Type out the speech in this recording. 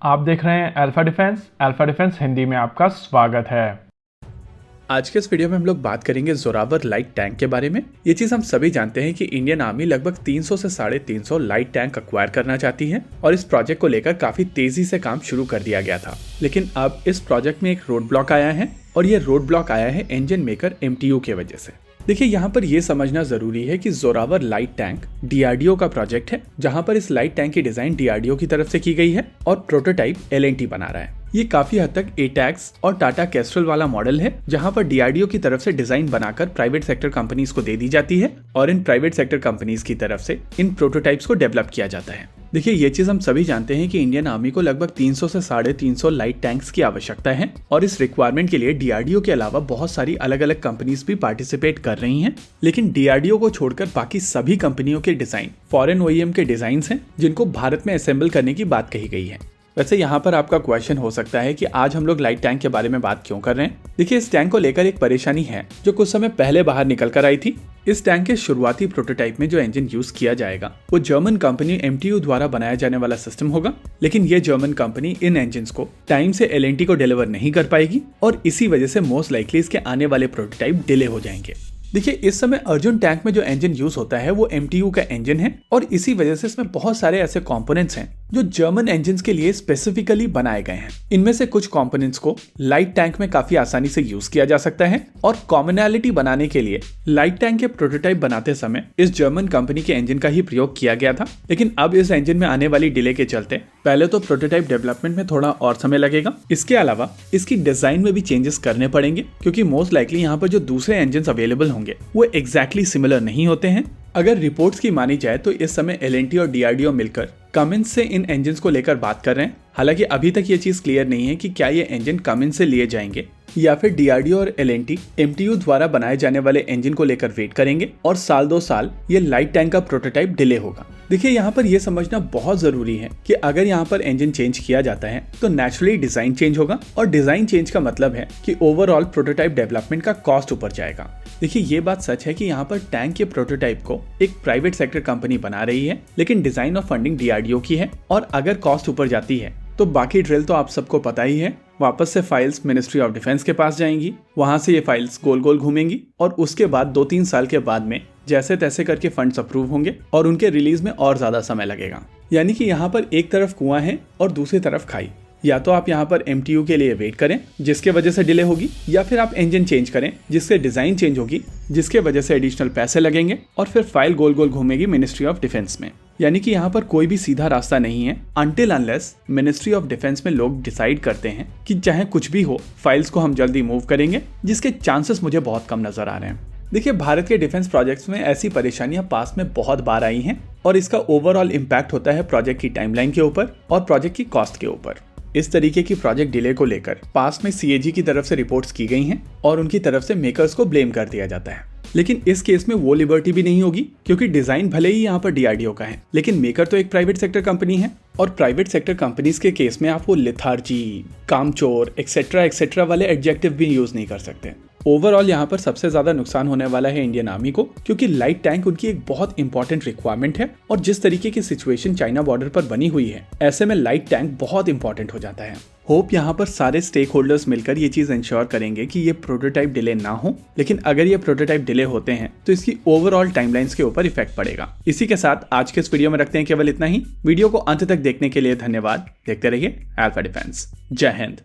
आप देख रहे हैं अल्फा डिफेंस हिंदी में आपका स्वागत है। आज के इस वीडियो में हम लोग बात करेंगे जोरावर लाइट टैंक के बारे में। ये चीज हम सभी जानते हैं कि इंडियन आर्मी लगभग 300 से 350 लाइट टैंक अक्वायर करना चाहती है और इस प्रोजेक्ट को लेकर काफी तेजी से काम शुरू कर दिया गया था। लेकिन अब इस प्रोजेक्ट में एक रोड ब्लॉक आया है और ये रोड ब्लॉक आया है इंजन मेकर MTU के वजह से। देखिए, यहाँ पर यह समझना जरूरी है कि जोरावर लाइट टैंक DRDO का प्रोजेक्ट है, जहाँ पर इस लाइट टैंक की डिजाइन DRDO की तरफ से की गई है और प्रोटोटाइप L&T बना रहा है। ये काफी हद तक ATAGS और टाटा कैस्ट्रल वाला मॉडल है, जहाँ पर DRDO की तरफ से डिजाइन बनाकर प्राइवेट सेक्टर कंपनीज को दे दी जाती है और इन प्राइवेट सेक्टर कंपनीज की तरफ से इन प्रोटोटाइप्स को डेवलप किया जाता है। देखिए, ये चीज हम सभी जानते हैं कि इंडियन आर्मी को लगभग 300 से 350 लाइट टैंक्स की आवश्यकता है और इस रिक्वायरमेंट के लिए DRDO के अलावा बहुत सारी अलग अलग कंपनीज भी पार्टिसिपेट कर रही हैं। लेकिन DRDO को छोड़कर बाकी सभी कंपनियों के डिजाइन फॉरेन OEM के डिजाइन हैं, जिनको भारत में असेंबल करने की बात कही गई है। वैसे यहाँ पर आपका क्वेश्चन हो सकता है कि आज हम लोग लाइट टैंक के बारे में बात क्यों कर रहे हैं। देखिए, इस टैंक को लेकर एक परेशानी है जो कुछ समय पहले बाहर निकल कर आई थी। इस टैंक के शुरुआती प्रोटोटाइप में जो इंजन यूज किया जाएगा वो जर्मन कंपनी MTU द्वारा बनाया जाने वाला सिस्टम होगा, लेकिन ये जर्मन कंपनी इन इंजन्स को टाइम से L&T को डिलीवर नहीं कर पाएगी और इसी वजह से मोस्ट लाइकली इसके आने वाले प्रोटोटाइप डिले हो जाएंगे। देखिए, इस समय अर्जुन टैंक में जो इंजन यूज होता है वो MTU का इंजन है और इसी वजह से इसमें बहुत सारे ऐसे कंपोनेंट्स हैं जो जर्मन इंजन्स के लिए स्पेसिफिकली बनाए गए हैं। इनमें से कुछ कंपोनेंट्स को लाइट टैंक में काफी आसानी से यूज किया जा सकता है और कॉमनैलिटी बनाने के लिए लाइट टैंक के प्रोटोटाइप बनाते समय इस जर्मन कंपनी के इंजन का ही प्रयोग किया गया था। लेकिन अब इस इंजन में आने वाली डिले के चलते पहले तो प्रोटोटाइप डेवलपमेंट में थोड़ा और समय लगेगा। इसके अलावा इसकी डिजाइन में भी चेंजेस करने पड़ेंगे, क्योंकि मोस्ट लाइकली यहाँ पर जो दूसरे इंजन अवेलेबल होंगे वो एग्जैक्टली सिमिलर नहीं होते हैं। अगर रिपोर्ट्स की मानी जाए तो इस समय L&T और DRDO मिलकर कमिंस से इन इंजन्स को लेकर बात कर रहे हैं। हालांकि अभी तक ये चीज क्लियर नहीं है कि क्या ये इंजन कमिंस से लिए जाएंगे या फिर DRDO और L&T MTU द्वारा बनाए जाने वाले इंजन को लेकर वेट करेंगे और साल 2 साल ये लाइट टैंक का प्रोटोटाइप डिले होगा। देखिए, यहाँ पर यह समझना बहुत जरूरी है कि अगर यहाँ पर इंजन चेंज किया जाता है तो नेचुरली डिजाइन चेंज होगा और डिजाइन चेंज का मतलब है कि ओवरऑल प्रोटोटाइप डेवलपमेंट का कॉस्ट ऊपर जाएगा। देखिए, ये बात सच है कि यहाँ पर टैंक के प्रोटोटाइप को एक प्राइवेट सेक्टर कंपनी बना रही है, लेकिन डिजाइन और फंडिंग DRDO की है और अगर कॉस्ट ऊपर जाती है तो बाकी ड्रिल तो आप सबको पता ही है। वापस से फाइल्स मिनिस्ट्री ऑफ डिफेंस के पास जाएंगी, वहां से ये फाइल्स गोल गोल घूमेंगी और उसके बाद 2-3 साल के बाद में जैसे तैसे करके फंड्स अप्रूव होंगे और उनके रिलीज में और ज्यादा समय लगेगा। यानी कि यहाँ पर एक तरफ कुआं है और दूसरी तरफ खाई। या तो आप यहाँ पर MTU के लिए वेट करें जिसके वजह से डिले होगी, या फिर आप इंजन चेंज करें जिससे डिजाइन चेंज होगी, जिसके वजह से एडिशनल पैसे लगेंगे और फिर फाइल गोल गोल घूमेगी मिनिस्ट्री ऑफ डिफेंस में। यानी कि यहाँ पर कोई भी सीधा रास्ता नहीं है until unless ministry of defence में लोग डिसाइड करते हैं कि चाहे कुछ भी हो फाइल्स को हम जल्दी मूव करेंगे, जिसके चांसेस मुझे बहुत कम नजर आ रहे हैं। देखिए, भारत के डिफेंस प्रोजेक्ट्स में ऐसी परेशानियां पास में बहुत बार आई हैं और इसका ओवरऑल इम्पैक्ट होता है प्रोजेक्ट की टाइमलाइन के ऊपर और प्रोजेक्ट की कॉस्ट के ऊपर। इस तरीके की प्रोजेक्ट डिले को लेकर पास में CAG की तरफ से रिपोर्ट्स की गई हैं और उनकी तरफ से मेकर्स को ब्लेम कर दिया जाता है। लेकिन इस केस में वो लिबर्टी भी नहीं होगी, क्योंकि डिजाइन भले ही यहाँ पर DRDO का है, लेकिन मेकर तो एक प्राइवेट सेक्टर कंपनी है और प्राइवेट सेक्टर कंपनीज के केस में आप वो लिथार्जी, कामचोर एक्सेट्रा वाले एडजेक्टिव भी यूज नहीं कर सकते। ओवरऑल यहाँ पर सबसे ज्यादा नुकसान होने वाला है इंडियन आर्मी को, क्योंकि लाइट टैंक उनकी एक बहुत इंपॉर्टेंट रिक्वायरमेंट है और जिस तरीके की सिचुएशन चाइना बॉर्डर पर बनी हुई है, ऐसे में लाइट टैंक बहुत इंपॉर्टेंट हो जाता है। होप यहाँ पर सारे स्टेक होल्डर्स मिलकर ये चीज इंश्योर करेंगे कि ये प्रोटोटाइप डिले ना हो, लेकिन अगर ये प्रोटोटाइप डिले होते हैं तो इसकी ओवरऑल टाइमलाइंस के ऊपर इफेक्ट पड़ेगा। इसी के साथ आज के इस वीडियो में रखते हैं केवल इतना ही। वीडियो को अंत तक देखने के लिए धन्यवाद। देखते रहिए अल्फा डिफेंस। जय हिंद।